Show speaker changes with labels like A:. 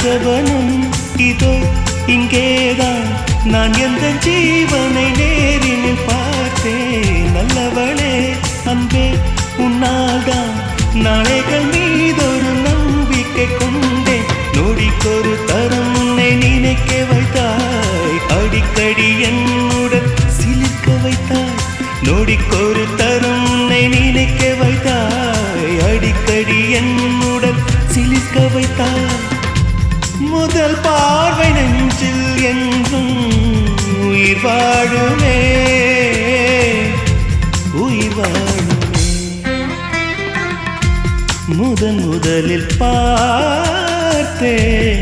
A: நந்தவனம் இதோ இங்கேதான். நான் எந்த ஜீவனை நேரில் பார்த்தேன். நல்லவளே அன்பே உன்னால்தான் நாளைகள் மீதொரு நம்பிக்கை கொண்டேன். நொடிக்கொரு தரம் உன்னை நினைக்க வைத்தாய். அடிக்கடி என்னுடன் சிலிர்க்க வைத்தாய். நொடிக்கொரு தரம் உன்னை நினைக்க வைத்தாய். அடிக்கடி என்னுடன் சிலிர்க்க வைத்தாய். முதல் பார்வை நெஞ்சில் என்றும் உயிர் வாழுமே, உயிர் வாழுமே. முதலில் பார்த்தேன்